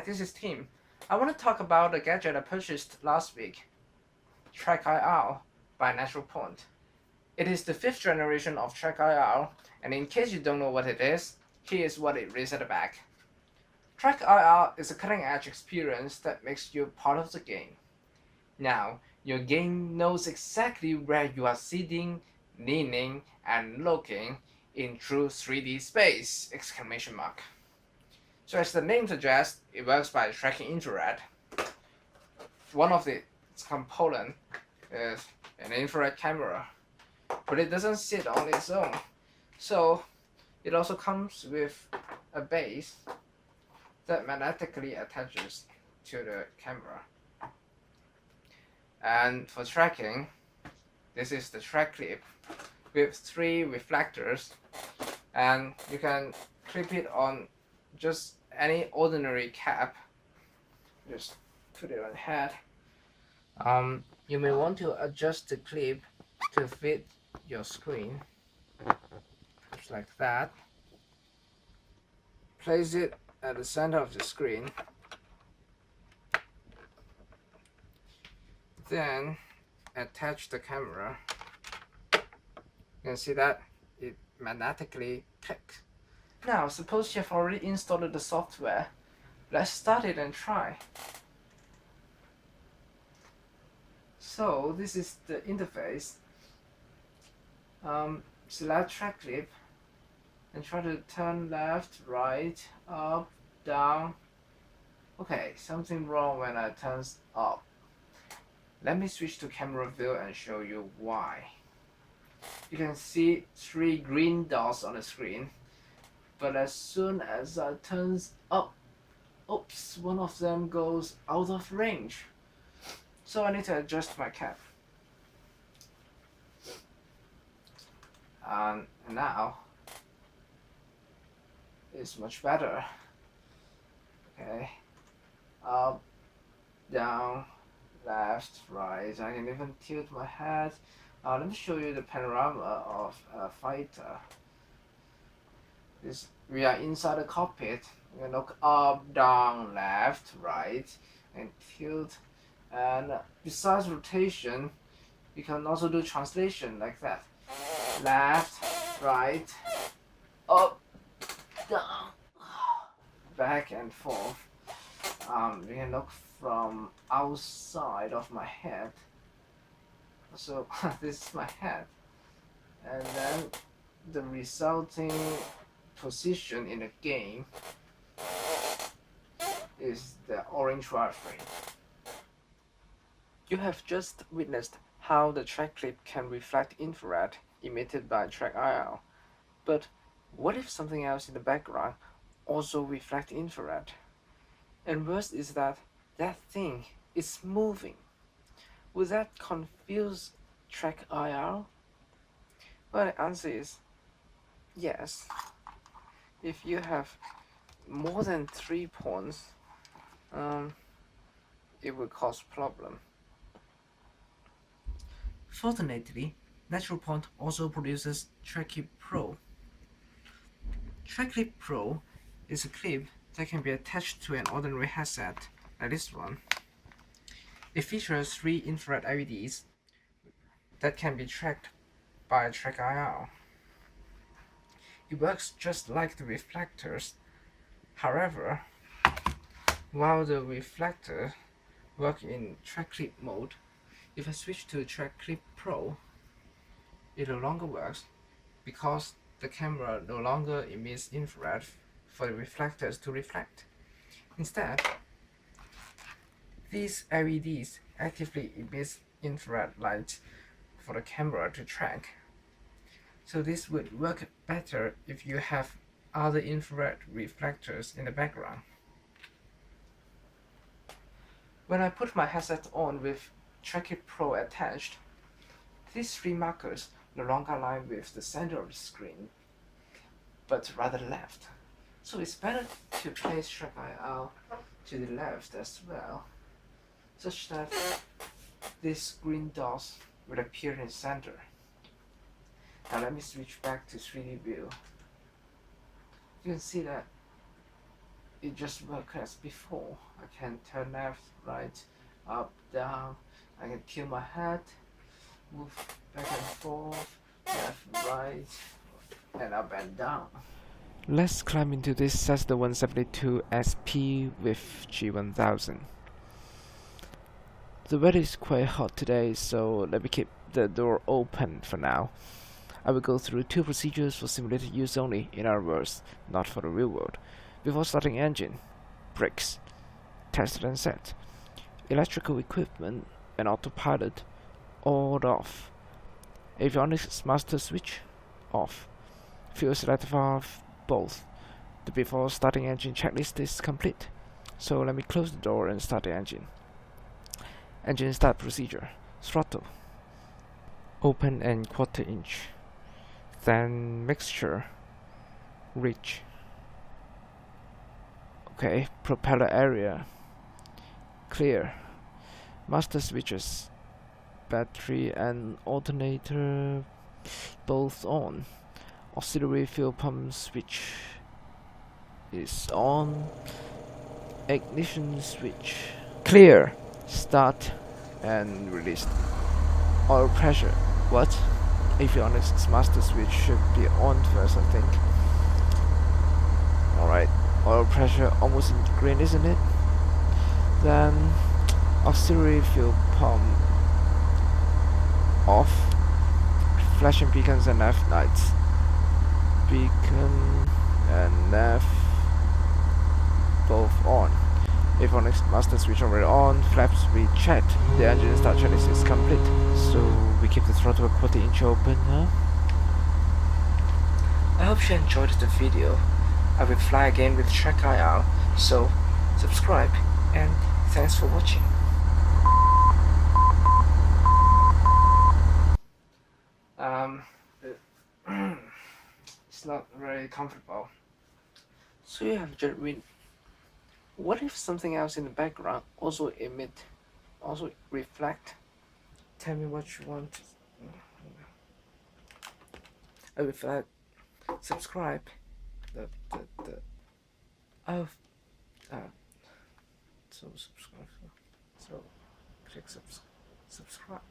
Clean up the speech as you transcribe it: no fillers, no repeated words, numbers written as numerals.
this is Tim. I want to talk about the gadget I purchased last week, TrackIR by Natural Point. It is the fifth generation of TrackIR, and in case you don't know what it is, here is what it reads at the back. TrackIR is a cutting-edge experience that makes you part of the game. Now, your game knows exactly where you are sitting, leaning, and looking in true 3D space! Exclamation mark. So as the name suggests, it works by tracking infrared. One of its components is an infrared camera, but it doesn't sit on its own. So it also comes with a base that magnetically attaches to the camera. And for tracking, this is the TrackClip with 3 reflectors, and you can clip it on just any ordinary cap. Just put it on head. You may want to adjust the clip to fit your screen, just like that. Place it at the center of the screen. Then attach the camera. You can see that it magnetically clicks. Now, suppose you have already installed the software. Let's start it and try. So this is the interface. Select TrackClip and try to turn left, right, up, down. Okay, something wrong when I turn up. Let me switch to camera view and show you why. You can see 3 green dots on the screen, but as soon as I turn up, oops, one of them goes out of range. So I need to adjust my cap. And now it's much better. Okay, up, down, left, right. I can even tilt my head. Let me show you the panorama of a fighter. We are inside the cockpit. You can look up, down, left, right, and tilt. And besides rotation, you can also do translation like that. Left, right, up, down, back and forth. You can look from outside of my head. So this is my head, and then the resulting position in the game is the orange wireframe. You have just witnessed how the TrackClip can reflect infrared emitted by TrackIR. But what if something else in the background also reflects infrared? And worse is that thing is moving. Would that confuse TrackIR? Well, the answer is yes. If you have more than 3 points, it will cause problem. Fortunately, Natural Point also produces TrackClip Pro. TrackClip Pro is a clip that can be attached to an ordinary headset, like this one. It features 3 infrared LEDs that can be tracked by TrackIR. It works just like the reflectors. However, while the reflectors work in TrackClip mode, if I switch to TrackClip Pro, it no longer works because the camera no longer emits infrared for the reflectors to reflect. Instead, these LEDs actively emit infrared light for the camera to track. So this would work better if you have other infrared reflectors in the background. When I put my headset on with TrackIR Pro attached, these 3 markers no longer align with the center of the screen, but rather left. So it's better to place TrackIR to the left as well, such that these green dots will appear in the center. Now let me switch back to 3D view. You can see that it just works as before. I can turn left, right, up, down. I can tilt my head, move back and forth, left, right, and up and down. Let's climb into this Cessna 172 SP with G1000. The weather is quite hot today, so let me keep the door open for now. I will go through two procedures for simulated use only, in other words, not for the real world. Before starting engine, brakes, tested and set, electrical equipment and autopilot, all off. Avionics master switch, off. Fuel selector valve, both. The before starting engine checklist is complete. So let me close the door and start the engine. Engine start procedure. Throttle. Open and quarter inch. Then mixture. Reach. Okay, propeller area. Clear. Master switches. Battery and alternator both on. Auxiliary fuel pump switch is on. Ignition switch. Clear. Start and release. Oil pressure. What? Avionics master switch should be on first, I think. Alright. Oil pressure almost in green, isn't it? Then auxiliary fuel pump off. Flashing beacons and nav lights. Beacon and nav both on. Avionics master switch already on. Flaps rechecked. The engine start checklist is complete. So we keep the throttle a quarter inch open, huh? I hope you enjoyed the video. I will fly again with TrackIR, so subscribe and thanks for watching. It's not very comfortable. So you have just read. What if something else in the background also reflect? Tell me what you want. I reflect. Subscribe. So subscribe. So click subscribe.